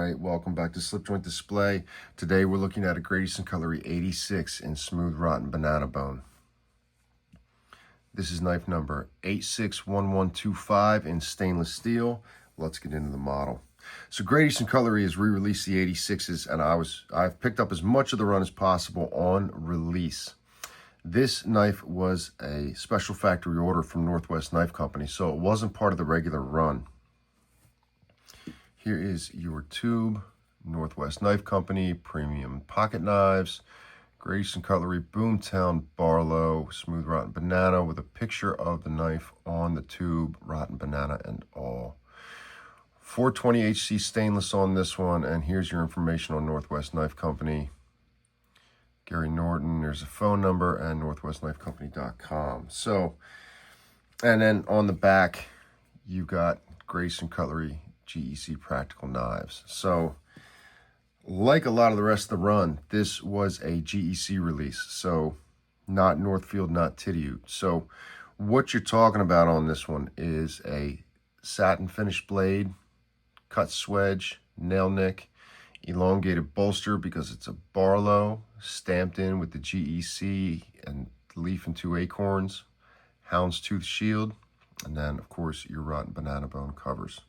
Alright, welcome back to Slip Joint Display. Today we're looking at a Great Eastern Cutlery 86 in Smooth Rotten Banana Bone. This is knife number 861125 in stainless steel. Let's get into the model. So Great Eastern Cutlery has re-released the 86s, and I've picked up as much of the run as possible on release. This knife was a special factory order from Northwest Knife Company, so it wasn't part of the regular run. Here is your tube, Northwest Knife Company, premium pocket knives, Great Eastern Cutlery, Boomtown Barlow, Smooth Rotten Banana with a picture of the knife on the tube, rotten banana and all. 420 HC stainless on this one, and here's your information on Northwest Knife Company. Gary Norton, there's a phone number, and northwestknifecompany.com. So, and then on the back, you got Great Eastern Cutlery GEC practical knives. So like a lot of the rest of the run, this was a GEC release, so not Northfield, not Titiute. So what you're talking about on this one is a satin finish blade, cut swedge, nail nick, elongated bolster because it's a Barlow, stamped in with the GEC and leaf and two acorns, houndstooth shield, and then of course your rotten banana bone covers.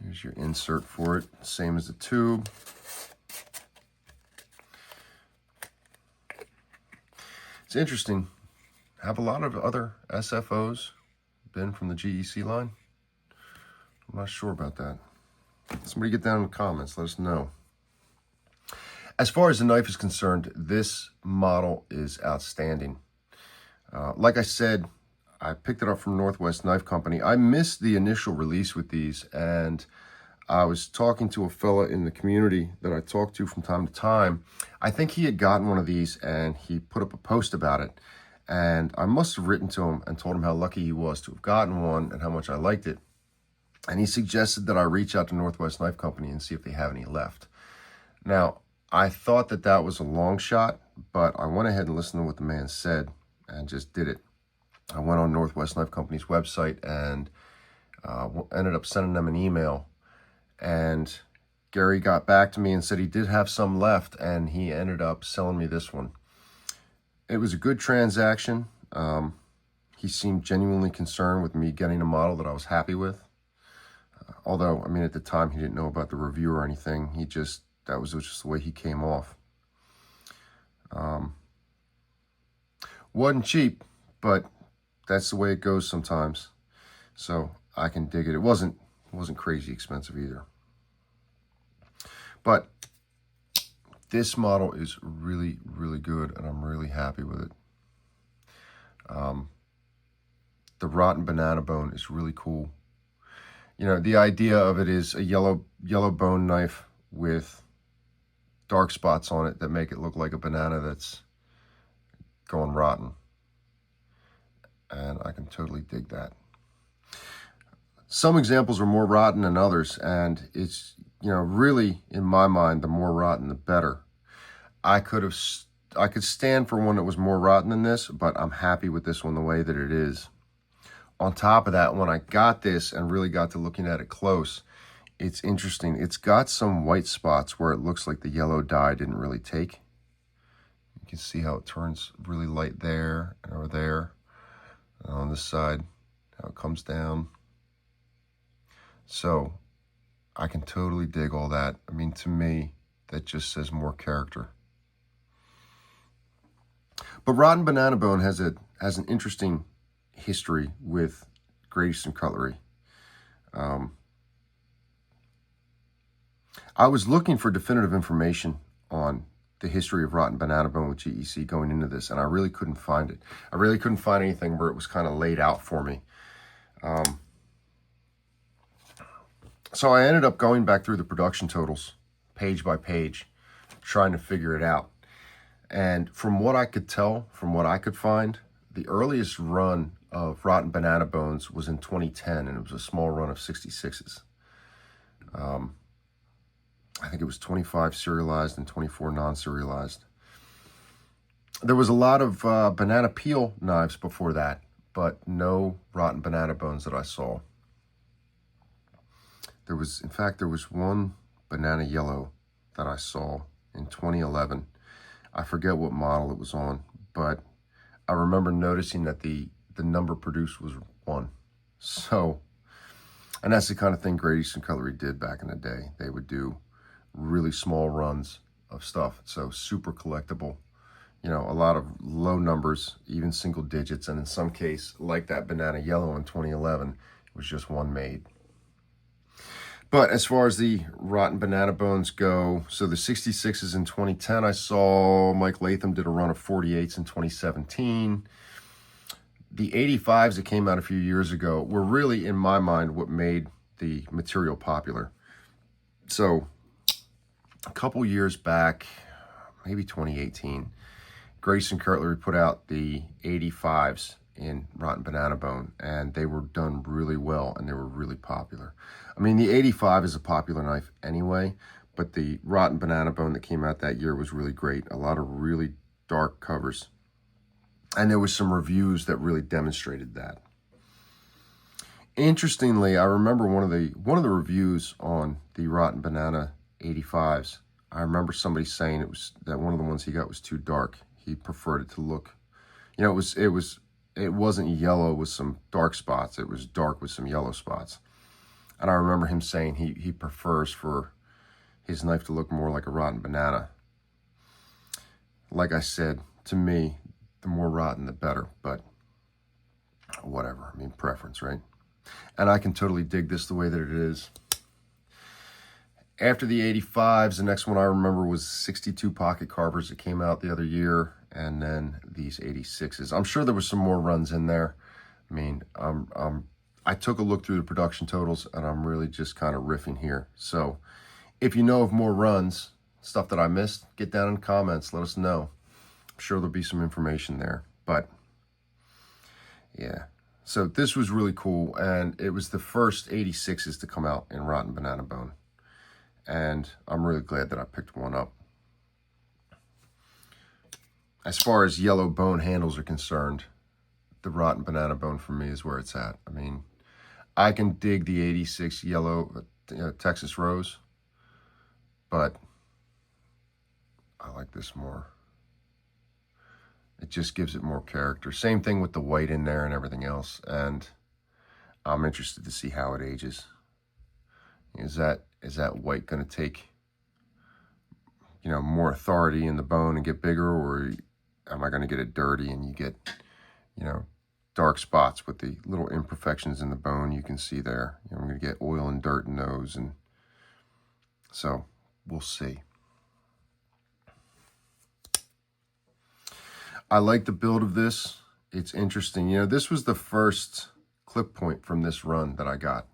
Here's your insert for it, same as the tube. It's interesting. Have a lot of other SFOs been from the GEC line? I'm not sure about that. Somebody get down in the comments, let us know. As far as the knife is concerned, this model is outstanding. Like I said, I picked it up from Northwest Knife Company. I missed the initial release with these, and I was talking to a fella in the community that I talk to from time to time. I think he had gotten one of these, and he put up a post about it. And I must have written to him and told him how lucky he was to have gotten one and how much I liked it. And he suggested that I reach out to Northwest Knife Company and see if they have any left. Now, I thought that that was a long shot, but I went ahead and listened to what the man said and just did it. I went on Northwest Knife Company's website and ended up sending them an email. And Gary got back to me and said he did have some left, and he ended up selling me this one. It was a good transaction. He seemed genuinely concerned with me getting a model that I was happy with. Although, I mean, at the time, he didn't know about the review or anything. That was just the way he came off. Wasn't cheap, but that's the way it goes sometimes. So I can dig it. It wasn't crazy expensive either. But this model is really, really good, and I'm really happy with it. The rotten banana bone is really cool. You know, the idea of it is a yellow bone knife with dark spots on it that make it look like a banana that's going rotten. And I can totally dig that. Some examples are more rotten than others, and it's, you know, really, in my mind, the more rotten, the better. I could stand for one that was more rotten than this, but I'm happy with this one the way that it is. On top of that, when I got this and really got to looking at it close, it's interesting. It's got some white spots where it looks like the yellow dye didn't really take. You can see how it turns really light there or there. On this side, how it comes down. So I can totally dig all that. I mean, to me, that just says more character. But rotten banana bone has an interesting history with Great Eastern Cutlery. I was looking for definitive information on the history of rotten banana bone with GEC going into this, and I really couldn't find it. I really couldn't find anything where it was kind of laid out for me. So I ended up going back through the production totals, page by page, trying to figure it out. And from what I could tell, from what I could find, the earliest run of rotten banana bones was in 2010, and it was a small run of 66s. I think it was 25 serialized and 24 non-serialized. There was a lot of banana peel knives before that, but no rotten banana bones that I saw. in fact, there was one banana yellow that I saw in 2011. I forget what model it was on, but I remember noticing that the number produced was 1. So, and that's the kind of thing Great Eastern Cutlery did back in the day. They would do really small runs of stuff. So super collectible, you know, a lot of low numbers, even single digits. And in some case, like that banana yellow in 2011, it was just 1 made. But as far as the rotten banana bones go, so the 66s in 2010, I saw Mike Latham did a run of 48s in 2017. The 85s that came out a few years ago were really, in my mind, what made the material popular. So a couple years back, maybe 2018, Great Eastern Cutlery put out the 85s in rotten banana bone, and they were done really well, and they were really popular. I mean, the 85 is a popular knife anyway, but the rotten banana bone that came out that year was really great. A lot of really dark covers, and there was some reviews that really demonstrated that. Interestingly, I remember one of the reviews on the rotten banana 85s. I remember somebody saying it was that one of the ones he got was too dark. He preferred it to look, you know, it wasn't yellow with some dark spots. It was dark with some yellow spots. And I remember him saying he prefers for his knife to look more like a rotten banana. Like I said, to me, the more rotten, the better. But whatever. I mean, preference, right? And I can totally dig this the way that it is. After the 85s, the next one I remember was 62 pocket carvers that came out the other year, and then these 86s. I'm sure there was some more runs in there. I mean, I took a look through the production totals, and I'm really just kind of riffing here. So if you know of more runs, stuff that I missed, get down in the comments. Let us know. I'm sure there'll be some information there. But yeah, so this was really cool, and it was the first 86s to come out in rotten banana bone. And I'm really glad that I picked one up. As far as yellow bone handles are concerned, the rotten banana bone for me is where it's at. I mean, I can dig the 86 yellow Texas Rose, but I like this more. It just gives it more character. Same thing with the white in there and everything else. And I'm interested to see how it ages. Is that white going to take, you know, more authority in the bone and get bigger, or am I going to get it dirty and you get, you know, dark spots with the little imperfections in the bone you can see there? You know, I'm going to get oil and dirt in those, and so we'll see. I like the build of this. It's interesting. You know, this was the first clip point from this run that I got.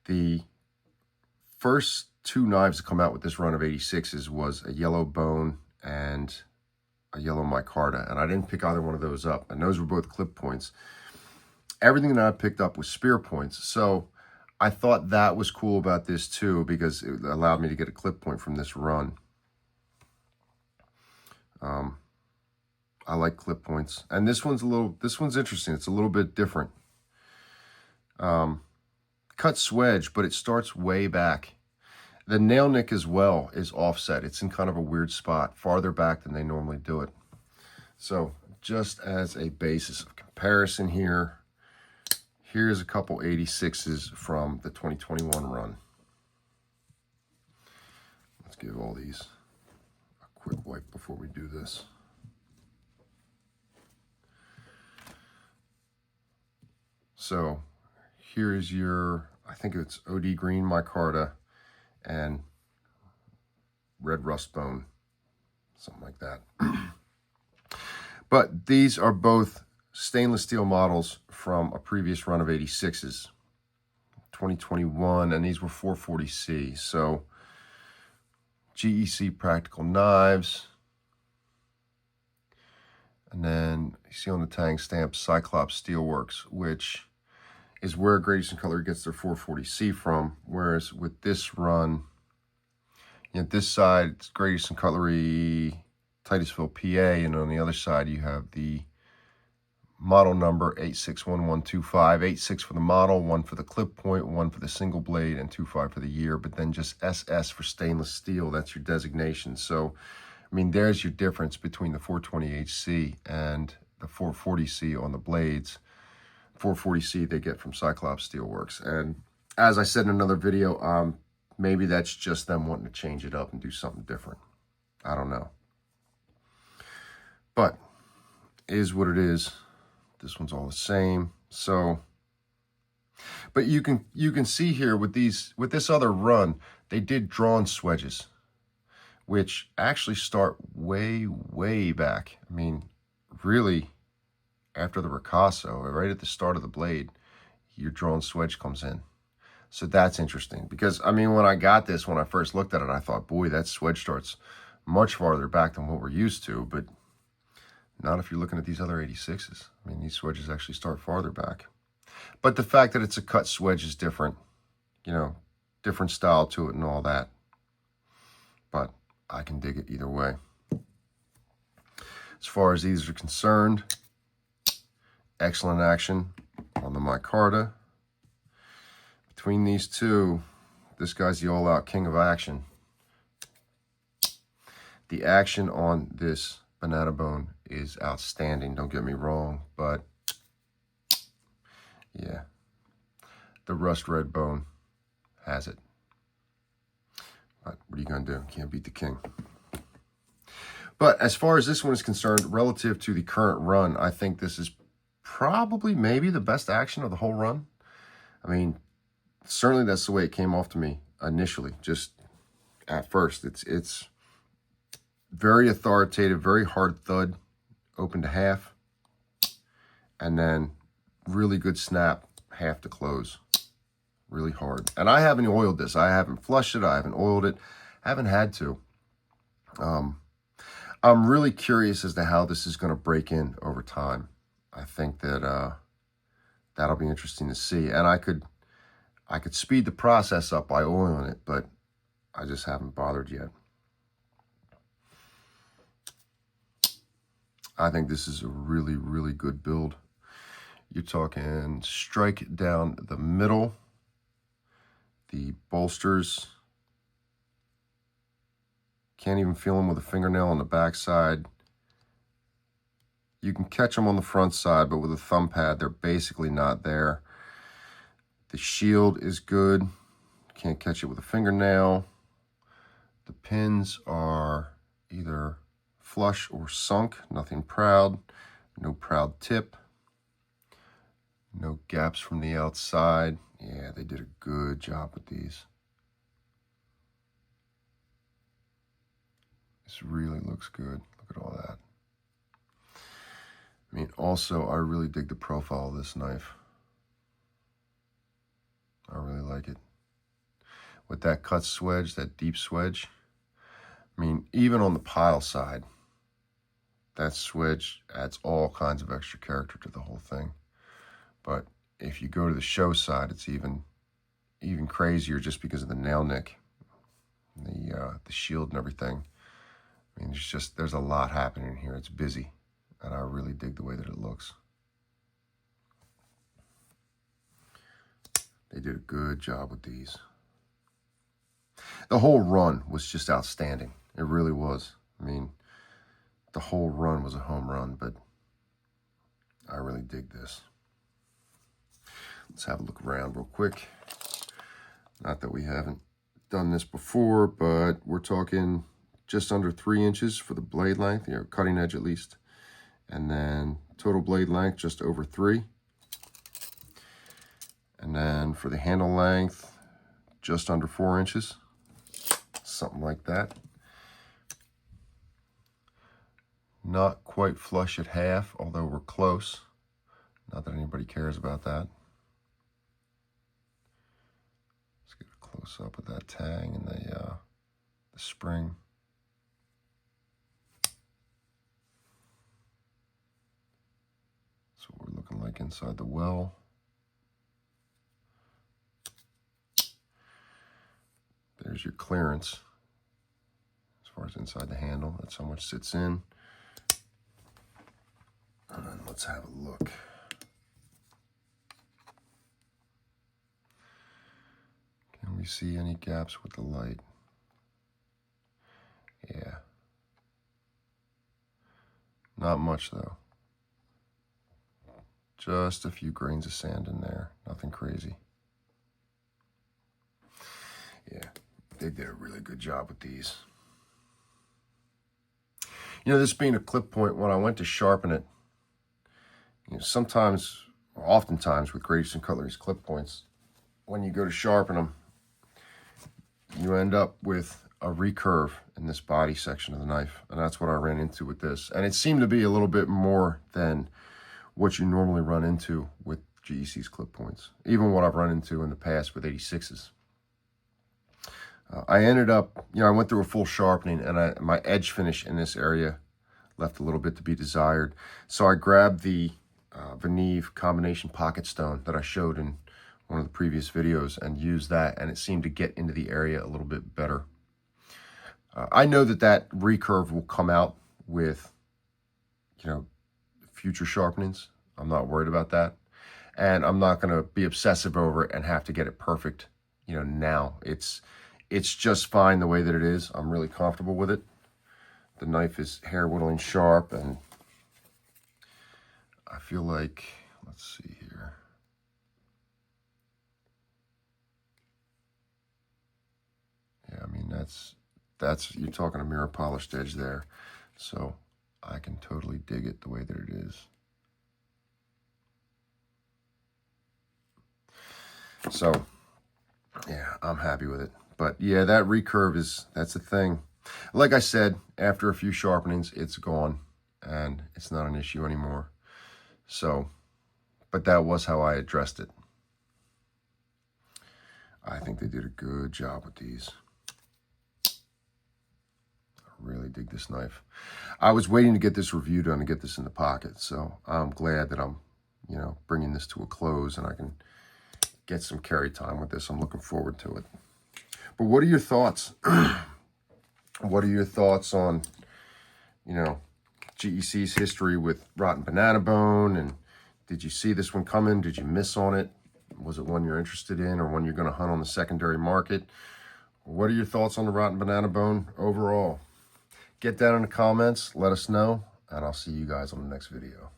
The first 2 knives to come out with this run of 86s was a yellow bone and a yellow micarta, and I didn't pick either one of those up, and those were both clip points. Everything that I picked up was spear points, so I thought that was cool about this too, because it allowed me to get a clip point from this run. I like clip points, and this one's interesting. It's a little bit different. Cut swedge, but it starts way back. The nail nick as well is offset. It's in kind of a weird spot, farther back than they normally do it. So just as a basis of comparison here, here's a couple 86s from the 2021 run. Let's give all these a quick wipe before we do this. So here's your, I think it's OD green micarta and red rust bone, something like that. But these are both stainless steel models from a previous run of 86s, 2021, and these were 440C. So GEC Practical Knives. And then you see on the tang stamp Cyclops Steelworks, which is where Great Eastern Cutlery gets their 440C from. Whereas with this run, you know, this side, it's Great Eastern Cutlery, Titusville, PA, and on the other side you have the model number 861125, 86 for the model, 1 for the clip point, 1 for the single blade, and 25 for the year, but then just SS for stainless steel. That's your designation. So, I mean, there's your difference between the 420HC and the 440C on the blades. 440C they get from Cyclops Steelworks. And as I said in another video, maybe that's just them wanting to change it up and do something different. I don't know. But it is what it is. This one's all the same. So, but you can see here with this other run, they did drawn swedges, which actually start way, way back. I mean, really, after the ricasso, right at the start of the blade, your drawn swedge comes in. So that's interesting because, I mean, when I got this, when I first looked at it, I thought, boy, that swedge starts much farther back than what we're used to, but not if you're looking at these other 86s. I mean, these swedges actually start farther back. But the fact that it's a cut swedge is different, you know, different style to it and all that. But I can dig it either way. As far as these are concerned, excellent action on the micarta. Between these two, this guy's the all-out king of action. The action on this banana bone is outstanding, don't get me wrong, but yeah, the rust red bone has it. But what are you going to do? Can't beat the king. But as far as this one is concerned, relative to the current run, I think this is probably maybe the best action of the whole run. I mean, certainly that's the way it came off to me initially, just at first. It's very authoritative, very hard thud, open to half, and then really good snap, half to close. Really hard. And I haven't oiled this. I haven't flushed it. I haven't oiled it. Haven't had to. I'm really curious as to how this is going to break in over time. I think that that'll be interesting to see. And I could speed the process up by oiling it, but I just haven't bothered yet. I think this is a really, really good build. You're talking strike down the middle. The bolsters, can't even feel them with a fingernail on the back side. You can catch them on the front side, but with a thumb pad, they're basically not there. The shield is good. Can't catch it with a fingernail. The pins are either flush or sunk, nothing proud, no proud tip, no gaps from the outside. Yeah, they did a good job with these. This really looks good. Look at all that. I mean, also, I really dig the profile of this knife. I really like it. With that cut swedge, that deep swedge, I mean, even on the pile side, that swedge adds all kinds of extra character to the whole thing. But if you go to the show side, it's even crazier just because of the nail nick, the shield and everything. I mean, there's a lot happening here. It's busy, and I really dig the way that it looks. They did a good job with these. The whole run was just outstanding. It really was. I mean, the whole run was a home run, but I really dig this. Let's have a look around real quick. Not that we haven't done this before, but we're talking just under 3 inches for the blade length, you know, cutting edge at least. And then total blade length, just over 3. And then for the handle length, just under 4 inches. Something like that. Not quite flush at half, although we're close. Not that anybody cares about that. Let's get a close up of that tang and the spring. That's what we're looking like inside the well. There's your clearance. As far as inside the handle, that's how much sits in. And then Let's have a look. Can we see any gaps with the light? Yeah. Not much though. Just a few grains of sand in there. Nothing crazy. Yeah, they did a really good job with these. You know, this being a clip point, when I went to sharpen it, you know, sometimes, or oftentimes with Great Eastern Cutlery's clip points, when you go to sharpen them, you end up with a recurve in this body section of the knife. And that's what I ran into with this. And it seemed to be a little bit more than what you normally run into with GEC's clip points, even what I've run into in the past with 86s. I ended up, you know, I went through a full sharpening, and my edge finish in this area left a little bit to be desired. So I grabbed the Veneve combination pocket stone that I showed in one of the previous videos and used that, and it seemed to get into the area a little bit better. I know that recurve will come out with, you know, future sharpenings. I'm not worried about that. And I'm not going to be obsessive over it and have to get it perfect, you know, now. It's just fine the way that it is. I'm really comfortable with it. The knife is hair whittling sharp, and I feel like, let's see here. Yeah, I mean, that's you're talking a mirror polished edge there. So I can totally dig it the way that it is. So yeah, I'm happy with it. But yeah, that recurve that's the thing. Like I said, after a few sharpenings, it's gone and it's not an issue anymore. So, but that was how I addressed it. I think they did a good job with these. I really dig this knife. I was waiting to get this review done and get this in the pocket. So I'm glad that I'm, you know, bringing this to a close and I can get some carry time with this. I'm looking forward to it. But what are your thoughts? What are your thoughts on, you know, GEC's history with rotten banana bone? And did you see this one coming? Did you miss on it? Was it one you're interested in or one you're going to hunt on the secondary market? What are your thoughts on the rotten banana bone overall? Get down in the comments. Let us know. And I'll see you guys on the next video.